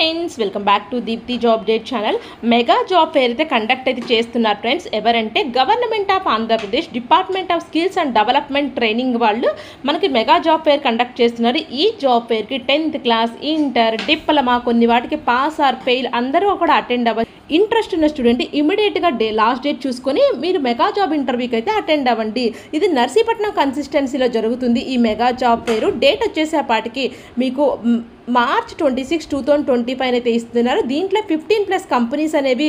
Friends, welcome back to Deepti job update channel. Mega job fair అయితే conduct అయితే చేస్తున్నారు friends. ఎవరంటే government of Andhra Pradesh department of skills and development training వాళ్ళు మనకి mega job fair conduct చేస్తున్నారు. ఈ జాబ్ ఫేర్కి 10th క్లాస్, ఇంటర్, డిప్లొమా, కొన్ని వాటికి పాస్ ఆర్ ఫెయిల్ అందరూ కూడా అటెండ్ అవ్వాలి. ఇంట్రెస్ట్ ఉన్న స్టూడెంట్ ఇమీడియట్గా లాస్ట్ డేట్ చూసుకొని మీరు మెగా జాబ్ ఇంటర్వ్యూకి అయితే అటెండ్ అవ్వండి. ఇది నర్సీపట్నం కన్సిస్టెన్సీలో జరుగుతుంది. ఈ మెగా జాబ్ ఫేరు డేట్ వచ్చేసేపాటికి మీకు మార్చ్ 26, 2025 అయితే ఇస్తున్నారు. దీంట్లో 15+ కంపెనీస్ అనేవి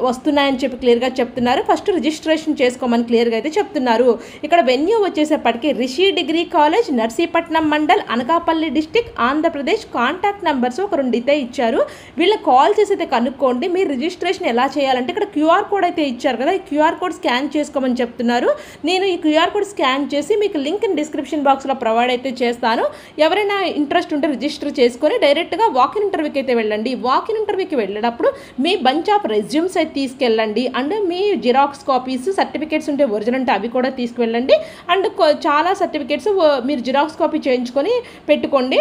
వస్తున్నాయని చెప్పి క్లియర్గా చెప్తున్నారు. ఫస్ట్ రిజిస్ట్రేషన్ చేసుకోమని క్లియర్గా అయితే చెప్తున్నారు. ఇక్కడ వెన్యూ వచ్చేసేపటికి Rishi degree college, Narsipatnam mandal, Anakapalli district, Andhra Pradesh. Contact numbers ఒక 2 అయితే ఇచ్చారు. వీళ్ళకి కాల్ చేసి అయితే కనుక్కోండి. మీరు రిజిస్ట్రేషన్ ఎలా చేయాలంటే ఇక్కడ QR కోడ్ అయితే ఇచ్చారు కదా, ఈ QR కోడ్ స్కాన్ చేసుకోమని చెప్తున్నారు. నేను ఈ QR కోడ్ స్కాన్ చేసి మీకు లింక్ డిస్క్రిప్షన్ బాక్స్లో ప్రొవైడ్ అయితే చేస్తాను. ఎవరైనా ఇంట్రెస్ట్ ఉంటే రిజిస్టర్ చేసుకొని డైరెక్ట్గా వాకిన్ ఇంటర్వ్యూకి అయితే వెళ్ళండి. వాకిన్ ఇంటర్వ్యూకి వెళ్ళినప్పుడు మీ బంచ్ ఆఫ్ రెజ్యూమ్స్ అయితే తీసుకెళ్ళండి. And me xerox copies, certificates ఉంటే ఒరిజినల్ ఉంటే అవి కూడా తీసుకువెళ్ళండి. అండ్ చాలా సర్టిఫికేట్స్ మీరు జిరాక్స్ కాపీ చేయించుకొని పెట్టుకోండి.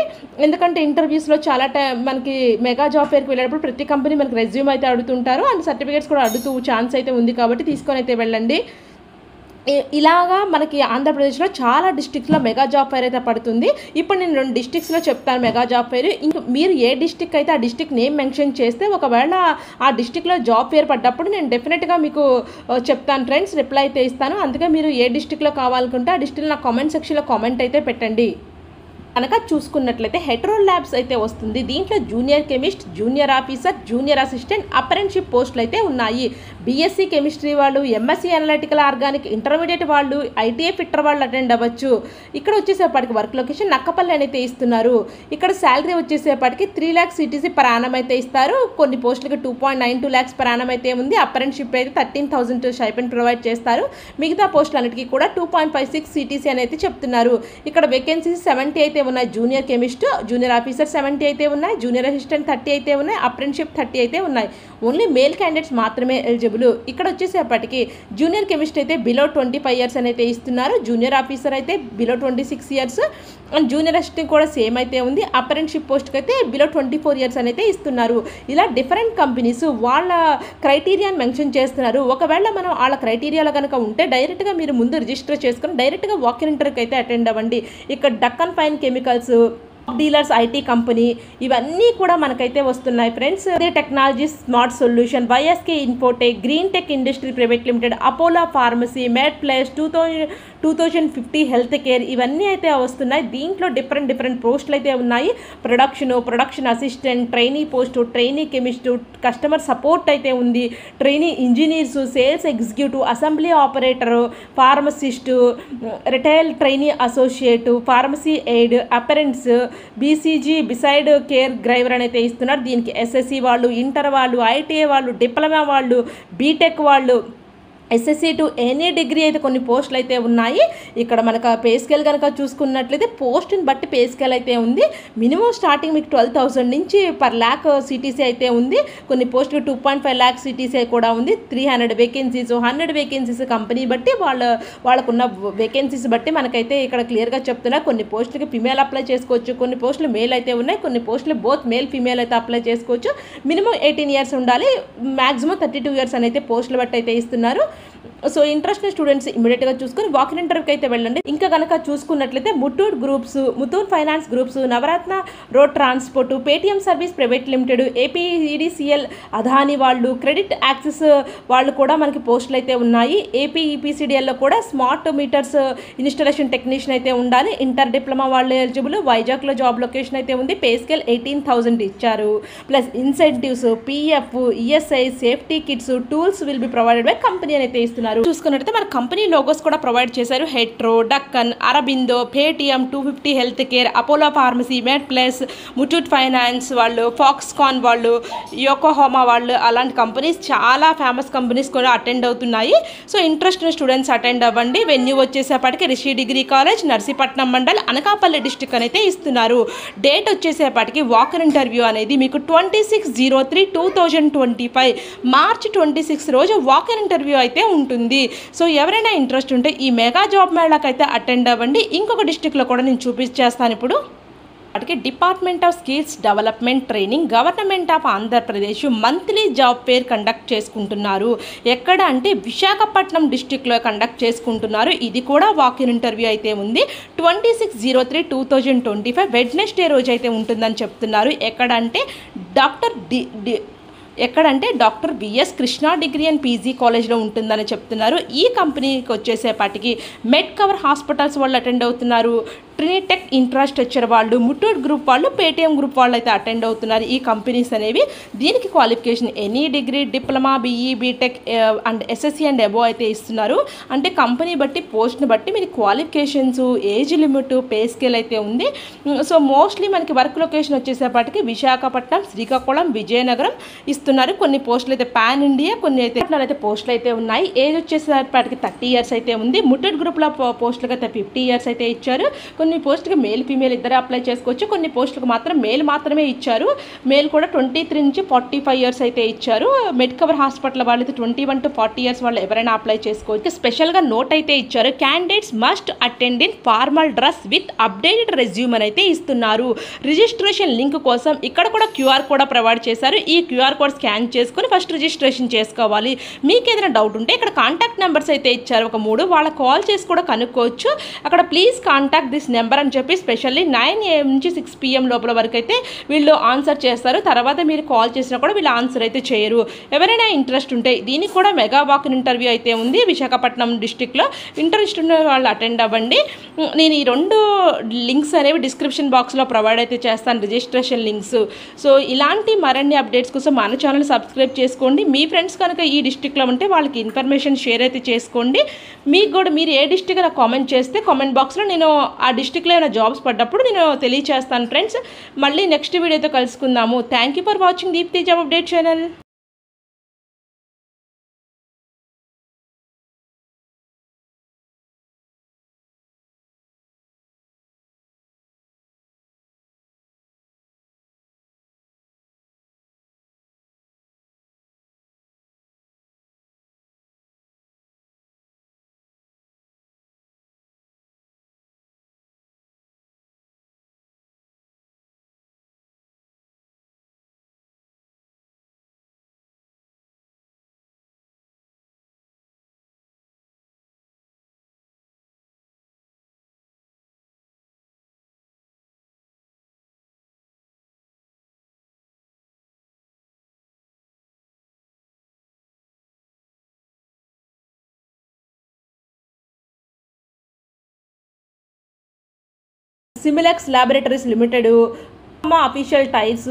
ఎందుకంటే ఇంటర్వ్యూస్లో చాలా మనకి మెగా జాబ్ ఫేర్కి వెళ్ళేటప్పుడు ప్రతి కంపెనీ మనకి రెజ్యూమ్ అయితే అడుగుతుంటారు అండ్ సర్టిఫికేట్స్ కూడా అడుగుతూ ఛాన్స్ అయితే ఉంది కాబట్టి తీసుకొని అయితే వెళ్ళండి. ఇలాగా మనకి ఆంధ్రప్రదేశ్లో చాలా డిస్ట్రిక్ట్స్లో మెగా జాబ్ ఫైర్ అయితే పడుతుంది. ఇప్పుడు నేను 2 డిస్ట్రిక్ట్స్లో చెప్తాను మెగా జాబ్ ఫైర్. ఇంకా మీరు ఏ డిస్ట్రిక్ట్ అయితే ఆ డిస్ట్రిక్ట్ నేమ్ మెన్షన్ చేస్తే ఒకవేళ ఆ డిస్ట్రిక్ట్లో జాబ్ ఫేర్ పడ్డప్పుడు నేను డెఫినెట్గా మీకు చెప్తాను ఫ్రెండ్స్, రిప్లై అయితే ఇస్తాను. అందుకే మీరు ఏ డిస్ట్రిక్ట్లో కావాలనుకుంటే ఆ డిస్ట్రిక్ట్లో నా కామెంట్ సెక్షన్లో కామెంట్ అయితే పెట్టండి. కనుక చూసుకున్నట్లయితే హెట్రో ల్యాబ్స్ అయితే వస్తుంది. దీంట్లో junior chemist, junior officer, junior assistant, apprenticeship పోస్టులు అయితే ఉన్నాయి. BSc కెమిస్ట్రీ వాళ్ళు, MSc అనలిటికల్ ఆర్గానిక్, ఇంటర్మీడియట్ వాళ్ళు, ITI ఫిట్టర్ వాళ్ళు అటెండ్ అవ్వచ్చు. ఇక్కడ వచ్చేసేపటికి వర్క్ లొకేషన్ నక్కపల్లి అయితే ఇస్తున్నారు. ఇక్కడ శాలరీ వచ్చేసేపటికి 3 lakhs CTC పర్ యానం అయితే ఇస్తారు. కొన్ని పోస్టులకి 2.92 lakhs పర్ యానం అయితే ఉంది. అప్రెంటిస్షిప్ అయితే 13,000 స్టైపెండ్ ప్రొవైడ్ చేస్తారు. మిగతా పోస్టులన్నిటికీ కూడా 2.56 CTC అని అయితే చెప్తున్నారు. ఇక్కడ వేకెన్సీస్ 70 అయితే ఉన్నాయి. జూనియర్ కెమిస్ట్, జూనియర్ ఆఫీసర్ 70 అయితే ఉన్నాయి. జూనియర్ అసిస్టెంట్ 30 అయితే ఉన్నాయి. అప్రెంటిస్షిప్ 30 అయితే ఉన్నాయి. ఓన్లీ మేల్ క్యాండిడేట్స్ మాత్రమే ఎలిజిబుల్. ఇక్కడ వచ్చేసేపటికి జూనియర్ కెమిస్ట్ అయితే బిలో 25 years అని అయితే ఇస్తున్నారు. జూనియర్ ఆఫీసర్ అయితే below 26 years and junior assistant కూడా సేమ్ అయితే ఉంది. అప్రెంటిస్షిప్ పోస్ట్కి అయితే బిలో 24 years అని అయితే ఇస్తున్నారు. ఇలా డిఫరెంట్ కంపెనీస్ వాళ్ళ క్రైటీరియాని మెన్షన్ చేస్తున్నారు. ఒకవేళ మనం వాళ్ళ క్రైటీరియాలో కనుక ఉంటే డైరెక్ట్గా మీరు ముందు రిజిస్టర్ చేసుకొని డైరెక్ట్గా వాకిన్ ఇంటర్వ్యూకి అయితే అటెండ్ అవ్వండి. ఇక్కడ Deccan fine chemicals, dealers IT company ఇవన్నీ కూడా మనకైతే వస్తున్నాయి friends. Technology smart solution, YSK infotech, green tech industry private limited, Apollo pharmacy, med place, 2050 health care ఇవన్నీ అయితే వస్తున్నాయి. దీంట్లో డిఫరెంట్ పోస్టులు అయితే ఉన్నాయి. Production assistant, trainee post, trainee chemist, customer support అయితే ఉంది. Trainee engineers, sales executive, assembly operator, pharmacist, retail trainee associate, pharmacy aid, apprentice, BCG beside care driver అని అయితే ఇస్తున్నారు. దీనికి SSC వాళ్ళు, ఇంటర్ వాళ్ళు, ITI వాళ్ళు, డిప్లొమా వాళ్ళు, బీటెక్ వాళ్ళు, SSC టు ఎనీ డిగ్రీ అయితే కొన్ని పోస్టులు అయితే ఉన్నాయి. ఇక్కడ మనకు పే స్కేల్ కనుక చూసుకున్నట్లయితే పోస్ట్ని బట్టి పే స్కేల్ అయితే ఉంది. మినిమం స్టార్టింగ్ మీకు 12,000 నుంచి per lakh CTC అయితే ఉంది. కొన్ని పోస్టులు 2.5 lakh CTC కూడా ఉంది. 300 వేకెన్సీస్, 100 వేకెన్సీస్ కంపెనీ బట్టి వాళ్ళకున్న వేకెన్సీస్ బట్టి మనకైతే ఇక్కడ క్లియర్గా చెప్తున్నారు. కొన్ని పోస్టులకి ఫిమేల్ అప్లై చేసుకోవచ్చు, కొన్ని పోస్టులు మేల్ అయితే ఉన్నాయి, కొన్ని పోస్టులు బోత్ మేల్ ఫిమేల్ అయితే అప్లై చేసుకోవచ్చు. మినిమం 18 years ఉండాలి, మ్యాక్సిమం 32 years అని అయితే పోస్టులు బట్టి అయితే ఇస్తున్నారు. సో ఇంట్రెస్ట్ స్టూడెంట్స్ ఇమీడియట్గా చూసుకొని వాకిన్ ఇంటర్వ్యూకి అయితే వెళ్ళండి. ఇంకా కనుక చూసుకున్నట్లయితే Muthoot groups, Muthoot finance groups, Navaratna road transport, Paytm service private limited, APEDCL Adani వాళ్ళు, క్రెడిట్ యాక్సెస్ వాళ్ళు కూడా మనకి పోస్టులు అయితే ఉన్నాయి. APEPCDLలో కూడా స్మార్ట్ మీటర్స్ ఇన్స్టాలేషన్ టెక్నీషియన్ అయితే ఉండాలి. ఇంటర్ డిప్లొమా వాళ్ళు ఎలిజిబుల్. వైజాగ్లో జాబ్ లొకేషన్ అయితే ఉంది. పే స్కేల్ 18,000 ఇచ్చారు. Plus incentives, PF, ESI, safety kits, tools will be provided by company అని అయితే ఇస్తున్నారు. చూసుకున్నట్లయితే మన కంపెనీ లోగోస్ కూడా ప్రొవైడ్ చేశారు. Hetero, Deccan, Aurobindo, Paytm, 250 health care, Apollo pharmacy, med plus, Muthoot finance వాళ్ళు, ఫాక్స్కాన్ వాళ్ళు, యోకోహామా వాళ్ళు, అలాంటి కంపెనీస్ చాలా ఫేమస్ కంపెనీస్ కూడా అటెండ్ అవుతున్నాయి. సో ఇంట్రెస్ట్ స్టూడెంట్స్ అటెండ్ అవ్వండి. వెన్యూ వచ్చేసేపటికి Rishi degree college, Narsipatnam mandal, Anakapalli district అయితే ఇస్తున్నారు. డేట్ వచ్చేసేపటికి వాకర్ ఇంటర్వ్యూ అనేది మీకు 26/03/2025 మార్చ్ 26 రోజు వాకర్ ఇంటర్వ్యూ అయితే ఉంటుంది. సో ఎవరైనా ఇంట్రెస్ట్ ఉంటే ఈ మెగా జాబ్ మేళాకి అయితే అటెండ్ అవ్వండి. ఇంకొక డిస్ట్రిక్ట్లో కూడా నేను చూపించేస్తాను ఇప్పుడు. వాటికి department of skills development training government of Andhra Pradesh monthly job fair conduct చేసుకుంటున్నారు. ఎక్కడ అంటే విశాఖపట్నం డిస్టిక్లో కండక్ట్ చేసుకుంటున్నారు. ఇది కూడా వాక్-ఇన్ ఇంటర్వ్యూ అయితే ఉంది. 26/03/2025 వెడ్నెస్డే రోజు అయితే ఉంటుందని చెప్తున్నారు. ఎక్కడంటే doctor BS Krishna degree and PG కాలేజ్లో ఉంటుందని చెప్తున్నారు. ఈ కంపెనీకి వచ్చేసేపటికి మెడ్ కవర్ హాస్పిటల్స్ వాళ్ళు అటెండ్ అవుతున్నారు. ట్రినిటెక్ ఇన్ఫ్రాస్ట్రక్చర్ వాళ్ళు, ముటూట్ గ్రూప్ వాళ్ళు, పేటీఎం గ్రూప్ వాళ్ళు అయితే అటెండ్ అవుతున్నారు. ఈ కంపెనీస్ అనేవి దీనికి qualification any degree, diploma, BE, BTech and SSC and above అయితే ఇస్తున్నారు. అంటే కంపెనీ బట్టి, పోస్ట్ని బట్టి మీరు qualifications, age limit, pay scale అయితే ఉంది. సో మోస్ట్లీ మనకి వర్క్ లొకేషన్ వచ్చేసేపటికి విశాఖపట్నం, శ్రీకాకుళం, విజయనగరం ఇస్తున్నారు. కొన్ని పోస్టులు అయితే పాన్ ఇండియా, కొన్ని అయితే పోస్టులు అయితే ఉన్నాయి. ఏజ్ వచ్చేసేపటికి 30 ఇయర్స్ అయితే ఉంది. ముటూట్ గ్రూప్లో పోస్టులకు అయితే 50 ఇయర్స్ అయితే ఇచ్చారు. కొన్ని పోస్టుకి మేల్ ఫీమేల్ ఇద్దరు అప్లై చేసుకోవచ్చు. కొన్ని పోస్టులకు మాత్రం మేల్ మాత్రమే ఇచ్చారు. మేల్ కూడా 23 నుంచి 45 ఇయర్స్ అయితే ఇచ్చారు. మెడ్ కవర్ హాస్పిటల్ వాళ్ళు అయితే 21 to 40 ఇయర్స్ వాళ్ళు ఎవరైనా అప్లై చేసుకోవచ్చు. స్పెషల్గా నోట్ అయితే ఇచ్చారు. Candidates must attend in formal dress with updated resume అని అయితే ఇస్తున్నారు. రిజిస్ట్రేషన్ లింక్ కోసం ఇక్కడ కూడా క్యూఆర్ కోడ్ ప్రొవైడ్ చేశారు. ఈ క్యూఆర్ కోడ్ స్కాన్ చేసుకుని ఫస్ట్ రిజిస్ట్రేషన్ చేసుకోవాలి. మీకు ఏదైనా డౌట్ ఉంటే ఇక్కడ కాంటాక్ట్ నెంబర్స్ అయితే ఇచ్చారు. ఒక 3 వాళ్ళ కాల్ చేసి కూడా కనుక్కోవచ్చు. అక్కడ ప్లీజ్ కాంటాక్ట్ దిస్ నెంబర్ అని చెప్పి స్పెషల్లీ 9 AM నుంచి 6 PM లోపల వరకు అయితే వీళ్ళు ఆన్సర్ చేస్తారు. తర్వాత మీరు కాల్ చేసినా కూడా వీళ్ళు ఆన్సర్ అయితే చేయరు. ఎవరైనా ఇంట్రెస్ట్ ఉంటే దీనికి కూడా మెగా వాక్-ఇన్ ఇంటర్వ్యూ అయితే ఉంది విశాఖపట్నం డిస్టిక్లో. ఇంట్రెస్ట్ ఉన్న వాళ్ళు అటెండ్ అవ్వండి. నేను ఈ 2 లింక్స్ అనేవి డిస్క్రిప్షన్ బాక్స్లో ప్రొవైడ్ అయితే చేస్తాను, రిజిస్ట్రేషన్ లింక్స్. సో ఇలాంటి మరిన్ని అప్డేట్స్ కోసం మన ఛానల్ సబ్స్క్రైబ్ చేసుకోండి. మీ ఫ్రెండ్స్ కనుక ఈ డిస్టిక్లో ఉంటే వాళ్ళకి ఇన్ఫర్మేషన్ షేర్ అయితే చేసుకోండి. మీకు కూడా మీరు ఏ డిస్టిక్ నాకు కామెంట్ చేస్తే కామెంట్ బాక్స్లో నేను ఆ డిస్టిక్లో ఏమైనా జాబ్స్ పడ్డప్పుడు నేను తెలియచేస్తాను ఫ్రెండ్స్. మళ్ళీ నెక్స్ట్ వీడియోతో కలుసుకుందాము. Thank you for watching Deepti job update channel. Similex laboratories limited, official tiles,